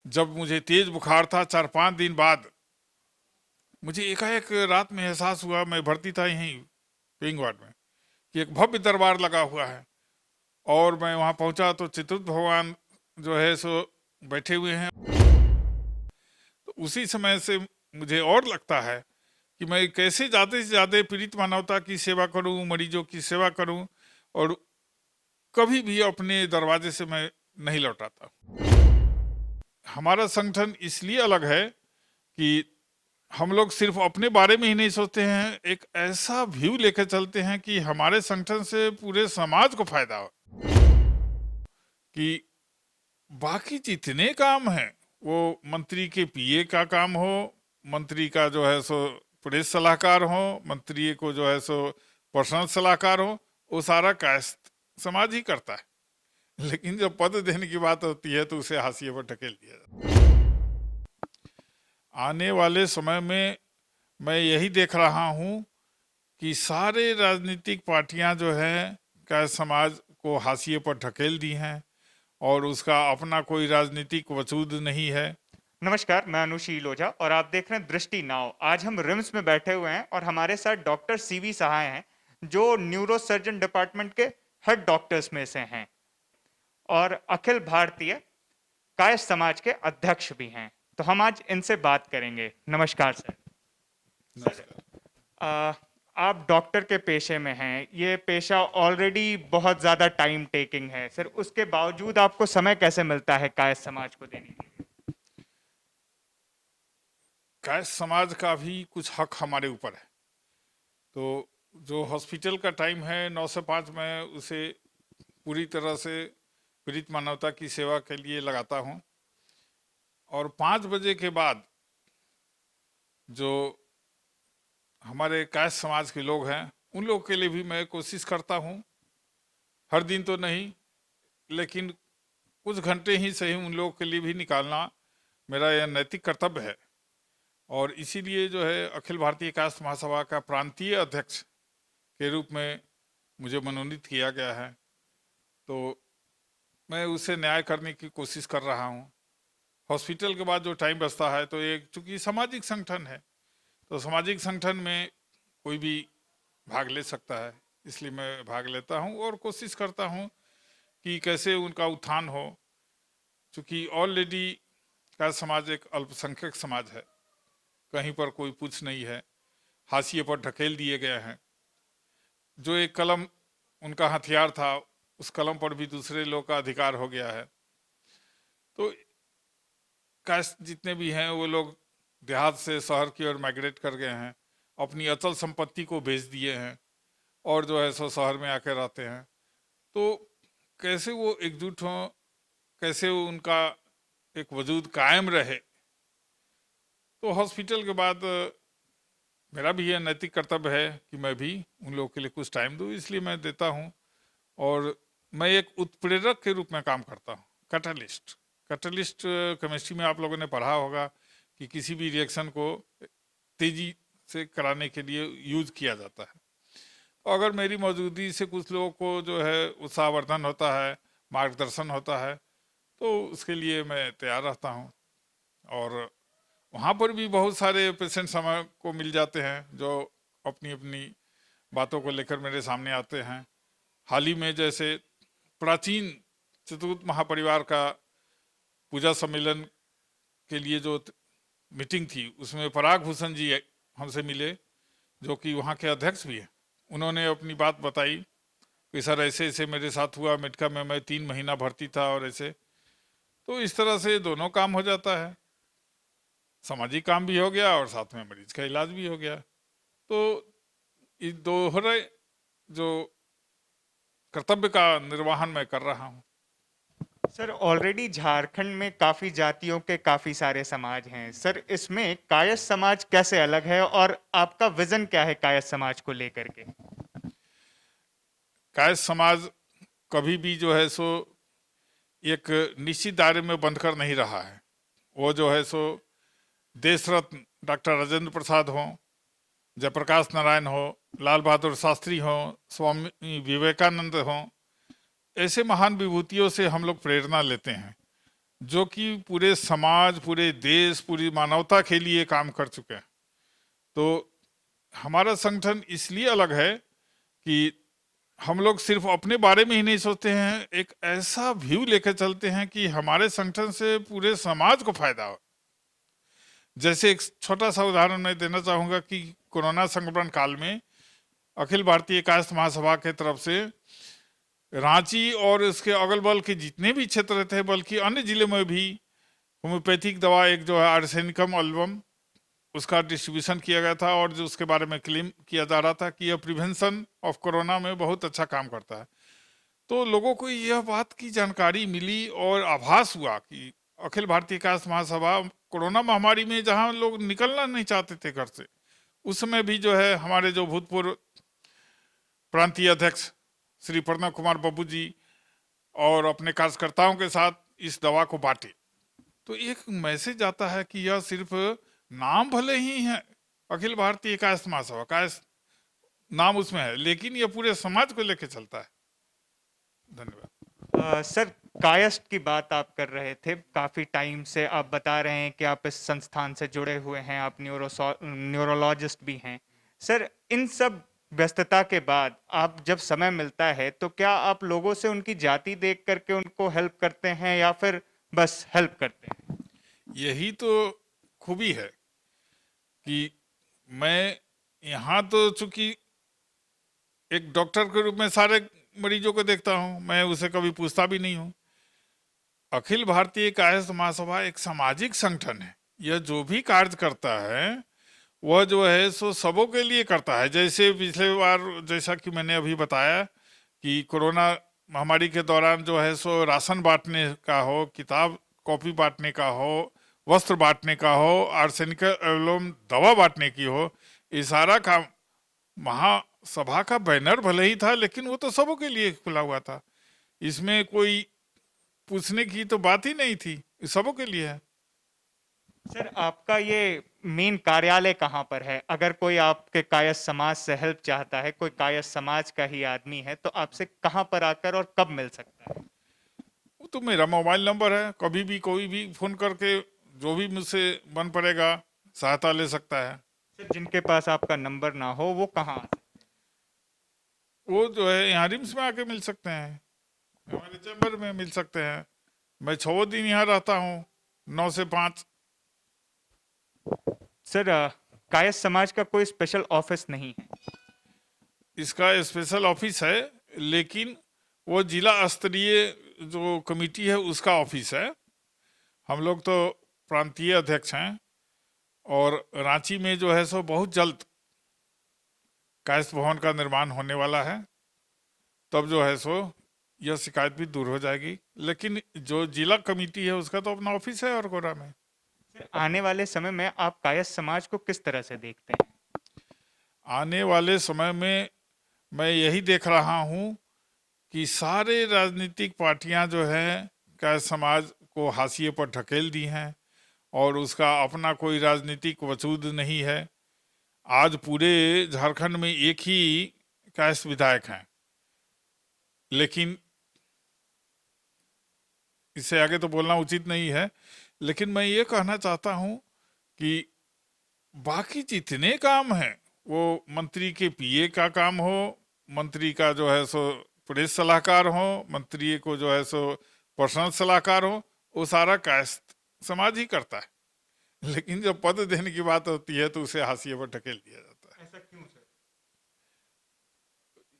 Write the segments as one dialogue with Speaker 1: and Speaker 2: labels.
Speaker 1: जब मुझे तेज बुखार था 4-5 दिन बाद मुझे एकाएक रात में एहसास हुआ, मैं भर्ती था यहीं पेइंग वार्ड में, कि एक भव्य दरबार लगा हुआ है। और मैं वहां पहुंचा तो चित्रगुप्त भगवान जो है सो बैठे हुए हैं। तो उसी समय से मुझे और लगता है कि मैं कैसे ज़्यादा से ज़्यादा पीड़ित मानवता की सेवा करूं, मरीजों की सेवा करूं, और कभी भी अपने दरवाजे से मैं नहीं लौटाता। हमारा संगठन इसलिए अलग है कि हम लोग सिर्फ अपने बारे में ही नहीं सोचते हैं, एक ऐसा व्यू लेकर चलते हैं कि हमारे संगठन से पूरे समाज को फायदा हो। कि बाकी जितने काम हैं, वो मंत्री के पीए का काम हो, मंत्री का जो है सो प्रेस सलाहकार हो, मंत्री को जो है सो पर्सनल सलाहकार हो, वो सारा कायस्थ समाज ही करता है। लेकिन जब पद देने की बात होती है तो उसे हाशिए पर ढकेल दिया जाता है। आने वाले समय में मैं यही देख रहा हूँ कि सारे राजनीतिक पार्टियां जो है कायस्थ समाज को हाशिए पर ढकेल दी हैं, और उसका अपना कोई राजनीतिक वजूद नहीं है।
Speaker 2: नमस्कार, मैं अनुशील ओझा और आप देख रहे हैं दृष्टि नाव। आज हम रिम्स में बैठे हुए हैं और हमारे साथ डॉक्टर सीवी सहाय हैं, जो न्यूरो सर्जन डिपार्टमेंट के हेड डॉक्टर्स में से हैं और अखिल भारतीय कायस्थ समाज के अध्यक्ष भी हैं। तो हम आज इनसे बात करेंगे। नमस्कार सर।
Speaker 1: नमस्कार।
Speaker 2: आ, आप डॉक्टर के पेशे में हैं, ये पेशा ऑलरेडी बहुत ज़्यादा टाइम टेकिंग है सर, उसके बावजूद आपको समय कैसे मिलता है कायस्थ समाज को देने के लिए?
Speaker 1: कायस्थ समाज का भी कुछ हक हमारे ऊपर है। तो जो हॉस्पिटल का टाइम है 9 से 5, मैं उसे पूरी तरह से पीड़ित मानवता की सेवा के लिए लगाता हूँ। और 5 बजे के बाद जो हमारे कायस्थ समाज के लोग हैं, उन लोगों के लिए भी मैं कोशिश करता हूँ, हर दिन तो नहीं, लेकिन कुछ घंटे ही सही उन लोगों के लिए भी निकालना मेरा यह नैतिक कर्तव्य है। और इसीलिए जो है अखिल भारतीय कायस्थ महासभा का प्रांतीय अध्यक्ष के रूप में मुझे मनोनीत किया गया है। तो मैं उसे न्याय करने की कोशिश कर रहा हूँ। हॉस्पिटल के बाद जो टाइम बचता है, तो एक चूंकि सामाजिक संगठन है, तो सामाजिक संगठन में कोई भी भाग ले सकता है, इसलिए मैं भाग लेता हूँ और कोशिश करता हूँ कि कैसे उनका उत्थान हो। चूँकि ऑलरेडी का समाज एक अल्पसंख्यक समाज है, कहीं पर कोई पूछ नहीं है, हाशिए पर ढकेल दिए गए हैं। जो एक कलम उनका हथियार था, उस कलम पर भी दूसरे लोग का अधिकार हो गया है। तो कास्ट जितने भी हैं वो लोग देहात से शहर की ओर माइग्रेट कर गए हैं, अपनी अचल संपत्ति को बेच दिए हैं, और जो है सो शहर में आकर रहते हैं। तो कैसे वो एकजुट हों, कैसे उनका एक वजूद कायम रहे। तो हॉस्पिटल के बाद मेरा भी यह नैतिक कर्तव्य है कि मैं भी उन लोगों के लिए कुछ टाइम दूँ, इसलिए मैं देता हूँ। और मैं एक उत्प्रेरक के रूप में काम करता हूँ, कैटलिस्ट। कैटलिस्ट केमिस्ट्री में आप लोगों ने पढ़ा होगा कि किसी भी रिएक्शन को तेजी से कराने के लिए यूज किया जाता है। तो अगर मेरी मौजूदगी से कुछ लोगों को जो है उत्साहवर्धन होता है, मार्गदर्शन होता है, तो उसके लिए मैं तैयार रहता हूँ। और वहाँ पर भी बहुत सारे पेशेंट समय को मिल जाते हैं जो अपनी अपनी बातों को लेकर मेरे सामने आते हैं। हाल ही में जैसे प्राचीन चित्रगुप्त महापरिवार का पूजा सम्मेलन के लिए जो मीटिंग थी, उसमें पराग भूषण जी हमसे मिले, जो कि वहाँ के अध्यक्ष भी हैं। उन्होंने अपनी बात बताई कि सर ऐसे ऐसे मेरे साथ हुआ, मेडका में मैं 3 महीना भर्ती था, और ऐसे। तो इस तरह से दोनों काम हो जाता है, सामाजिक काम भी हो गया और साथ में मरीज का इलाज भी हो गया। तो इस दोहरे जो कर्तव्य का निर्वहन मैं कर रहा हूँ।
Speaker 2: सर, ऑलरेडी झारखंड में काफी जातियों के काफी सारे समाज हैं सर, इसमें कायस्थ समाज कैसे अलग है और आपका विजन क्या है कायस्थ समाज को लेकर के?
Speaker 1: कायस्थ समाज कभी भी जो है सो एक निश्चित दायरे में बंध कर नहीं रहा है। वो जो है सो देश रत्न डॉक्टर राजेंद्र प्रसाद हों, जयप्रकाश नारायण हो, लाल बहादुर शास्त्री हों, स्वामी विवेकानंद हों, ऐसे महान विभूतियों से हम लोग प्रेरणा लेते हैं। जो कि पूरे समाज, पूरे देश, पूरी मानवता के लिए काम कर चुके हैं। तो हमारा संगठन इसलिए अलग है कि हम लोग सिर्फ अपने बारे में ही नहीं सोचते हैं, एक ऐसा व्यू लेकर चलते हैं कि हमारे संगठन से पूरे समाज को फायदा हो। जैसे एक छोटा सा उदाहरण मैं देना चाहूँगा कि कोरोना संक्रमण काल में अखिल भारतीय कायस्थ महासभा के तरफ से रांची और इसके अगल बगल के जितने भी क्षेत्र थे, बल्कि अन्य जिले में भी होम्योपैथिक दवा एक जो है आर्सेनिकम एल्बम, उसका डिस्ट्रीब्यूशन किया गया था और जो उसके बारे में क्लेम किया जा रहा था कि यह प्रिवेंशन ऑफ कोरोना में बहुत अच्छा काम करता है। तो लोगों को यह बात की जानकारी मिली और आभास हुआ कि अखिल भारतीय कायस्थ महासभा कोरोना महामारी में जहां लोग निकलना नहीं चाहते थे घर से, उस समय भी जो है हमारे जो भूतपूर्व प्रांतीय अध्यक्ष श्री प्रणव कुमार बब्बू जी और अपने कार्यकर्ताओं के साथ इस दवा को बांटे। तो एक मैसेज आता है कि यह सिर्फ नाम भले ही है अखिल भारतीय कायस्थ महासभा, कायस्थ नाम उसमें है, लेकिन यह पूरे समाज को लेकर चलता है। धन्यवाद।
Speaker 2: सर, कायस्थ की बात आप कर रहे थे, काफी टाइम से आप बता रहे हैं कि आप इस संस्थान से जुड़े हुए हैं, आप न्यूरोलॉजिस्ट भी हैं। सर, इन सब व्यस्तता के बाद आप जब समय मिलता है तो क्या आप लोगों से उनकी जाति देख करके उनको हेल्प करते हैं या फिर बस हेल्प करते हैं?
Speaker 1: यही तो खूबी है कि मैं यहाँ तो चूंकि एक डॉक्टर के रूप में सारे मरीजों को देखता हूँ, मैं उसे कभी पूछता भी नहीं हूँ। अखिल भारतीय कायस्थ महासभा एक सामाजिक संगठन है। यह जो भी कार्य करता है वह जो है सो सबों के लिए करता है। जैसे पिछले बार जैसा कि मैंने अभी बताया कि कोरोना महामारी के दौरान जो है सो राशन बांटने का हो, किताब कॉपी बांटने का हो, वस्त्र बांटने का हो, आर्सेनिक एवं दवा बांटने की हो, ये सारा काम महासभा का बैनर भले ही था, लेकिन वो तो सबों के लिए खुला हुआ था। इसमें कोई पूछने की तो बात ही नहीं थी, सबों के लिए है।
Speaker 2: सर, आपका ये मेन कार्यालय कहाँ पर है? अगर कोई आपके कायस्थ समाज से हेल्प चाहता है, कोई कायस्थ समाज का ही आदमी है, तो आपसे कहाँ पर आकर और कब मिल सकता है?
Speaker 1: वो तो मेरा मोबाइल नंबर है, कभी भी कोई भी फोन करके जो भी मुझसे बन पड़ेगा सहायता ले सकता है।
Speaker 2: सर, जिनके पास आपका नंबर ना हो वो कहाँ आ सकते हैं?
Speaker 1: वो जो है यहाँ रिम्स में आके मिल सकते हैं, हमारे चैम्बर में मिल सकते हैं। मैं 6 दिन यहाँ रहता हूँ, 9 से 5।
Speaker 2: सर, कायस्थ समाज का कोई स्पेशल ऑफिस नहीं है?
Speaker 1: इसका स्पेशल ऑफिस है, लेकिन वो जिला स्तरीय जो कमेटी है उसका ऑफिस है। हम लोग तो प्रांतीय अध्यक्ष हैं और रांची में जो है सो बहुत जल्द कायस्थ भवन का निर्माण होने वाला है, तब जो है सो यह शिकायत भी दूर हो जाएगी। लेकिन जो जिला कमेटी है उसका तो अपना ऑफिस है और गोरा में।
Speaker 2: सर, आने वाले समय में आप कायस्थ समाज को किस तरह से देखते हैं?
Speaker 1: आने वाले समय में मैं यही देख रहा हूँ कि सारे राजनीतिक पार्टियां जो हैं कायस्थ समाज को हाशिए पर ढकेल दी हैं और उसका अपना कोई राजनीतिक वजूद नहीं है। आज पूरे झारखंड में एक ही कायस्थ विधायक हैं, लेकिन इससे आगे तो बोलना उचित नहीं है। लेकिन मैं ये कहना चाहता हूँ कि बाकी जितने काम हैं, वो मंत्री के पीए का काम हो, मंत्री का जो है सो प्रेस सलाहकार हो, मंत्री को जो है सो पर्सनल सलाहकार हो, वो सारा कायस्थ समाज ही करता है। लेकिन जब पद देने की बात होती है तो उसे हाशिए पर ढकेल दिया जाता है।
Speaker 2: ऐसा क्यों सर?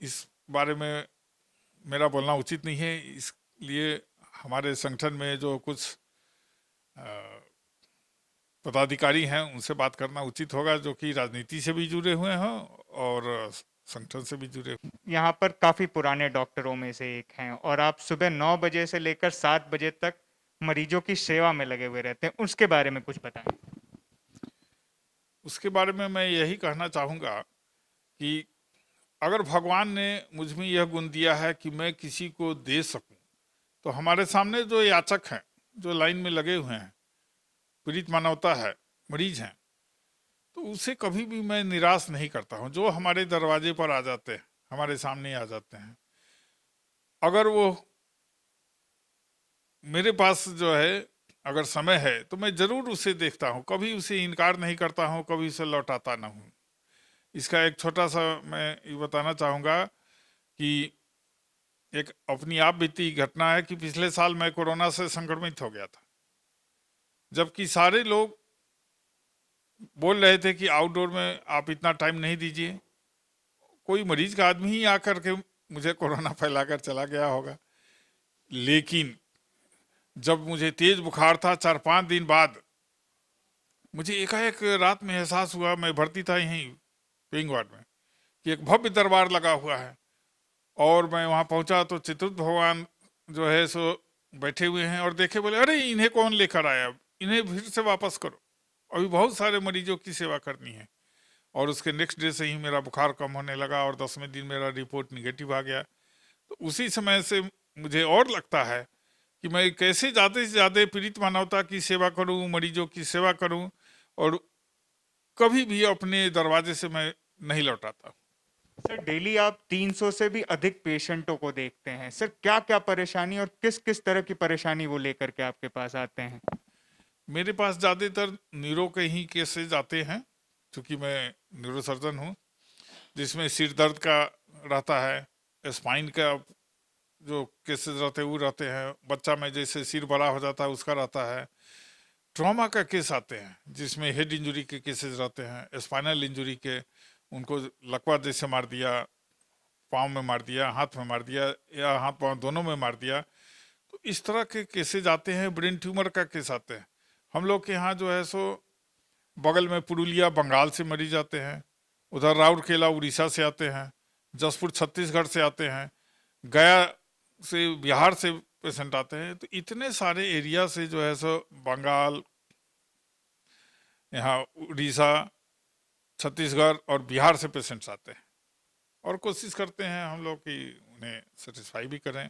Speaker 1: इस बारे में मेरा बोलना उचित नहीं है, इसलिए हमारे संगठन में जो कुछ अ, पदाधिकारी हैं उनसे बात करना उचित होगा, जो कि राजनीति से भी जुड़े हुए हों और संगठन से भी जुड़े हुए।
Speaker 2: यहाँ पर काफी पुराने डॉक्टरों में से एक हैं और आप सुबह 9 बजे से लेकर 7 बजे तक मरीजों की सेवा में लगे हुए रहते हैं, उसके बारे में कुछ बताएं।
Speaker 1: उसके बारे में मैं यही कहना चाहूँगा कि अगर भगवान ने मुझ में यह गुण दिया है कि मैं किसी को दे सकूं, तो हमारे सामने जो याचक हैं, जो लाइन में लगे हुए हैं, पीड़ित मानवता है, मरीज हैं, तो उसे कभी भी मैं निराश नहीं करता हूं। जो हमारे दरवाजे पर आ जाते हैं, हमारे सामने आ जाते हैं, अगर वो मेरे पास जो है अगर समय है तो मैं जरूर उसे देखता हूँ, कभी उसे इनकार नहीं करता हूँ, कभी उसे लौटाता ना हूँ। इसका एक छोटा सा मैं ये बताना चाहूँगा कि एक अपनी आप बीती घटना है कि पिछले साल मैं कोरोना से संक्रमित हो गया था, जबकि सारे लोग बोल रहे थे कि आउटडोर में आप इतना टाइम नहीं दीजिए। कोई मरीज का आदमी ही आकर के मुझे कोरोना फैलाकर चला गया होगा। लेकिन जब मुझे तेज बुखार था 4-5 दिन बाद, मुझे एकाएक रात में एहसास हुआ, मैं भर्ती था यहीं पेइंग वार्ड में, कि एक भव्य दरबार लगा हुआ है। और मैं वहां पहुंचा तो चित्रगुप्त भगवान जो है सो बैठे हुए हैं, और देखे बोले अरे इन्हें कौन लेकर आया, इन्हें फिर से वापस करो, अभी बहुत सारे मरीजों की सेवा करनी है। और उसके नेक्स्ट डे से ही मेरा बुखार कम होने लगा और 10वें दिन मेरा रिपोर्ट निगेटिव आ गया। तो उसी समय से मुझे और लगता है कि मैं कैसे ज़्यादा से ज़्यादा पीड़ित मानवता की सेवा करूं, मरीजों की सेवा करूं, और कभी भी अपने दरवाजे से मैं नहीं लौटाता।
Speaker 2: सर डेली आप 300 से भी अधिक पेशेंटों को देखते हैं, सर क्या क्या परेशानी और किस किस तरह की परेशानी वो लेकर के आपके पास आते हैं?
Speaker 1: मेरे पास ज़्यादातर न्यूरो के ही केसेज आते हैं, क्योंकि मैं न्यूरो सर्जन हूँ, जिसमें सिर दर्द का रहता है, स्पाइन का जो केसेस रहते हैं वो रहते हैं, बच्चा में जैसे सिर बड़ा हो जाता है उसका रहता है, ट्रॉमा का केस आते हैं जिसमें हेड इंजरी के केसेस रहते हैं, स्पाइनल इंजरी के, उनको लकवा जैसे मार दिया, पाँव में मार दिया, हाथ में मार दिया, या हाथ पाँव दोनों में मार दिया, तो इस तरह के केसेज आते हैं। ब्रेन ट्यूमर का केस आते हैं। हम लोग के यहाँ जो है सो बगल में पुरुलिया बंगाल से मरीज आते हैं, उधर राउरकेला उड़ीसा से आते हैं, जसपुर छत्तीसगढ़ से आते हैं, गया से बिहार से पेशेंट आते हैं। तो इतने सारे एरिया से जो है सो बंगाल, यहाँ उड़ीसा, छत्तीसगढ़ और बिहार से पेशेंट्स आते हैं, और कोशिश करते हैं हम लोग कि उन्हें सेटिस्फाई भी करें।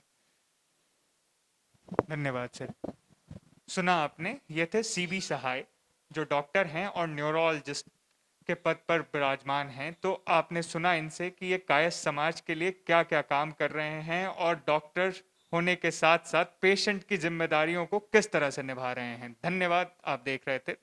Speaker 2: धन्यवाद सर। सुना आपने, ये थे सीबी सहाय जो डॉक्टर हैं और न्यूरोलॉजिस्ट के पद पर विराजमान हैं। तो आपने सुना इनसे कि ये कायस्थ समाज के लिए क्या क्या काम कर रहे हैं और डॉक्टर होने के साथ साथ पेशेंट की जिम्मेदारियों को किस तरह से निभा रहे हैं। धन्यवाद। आप देख रहे थे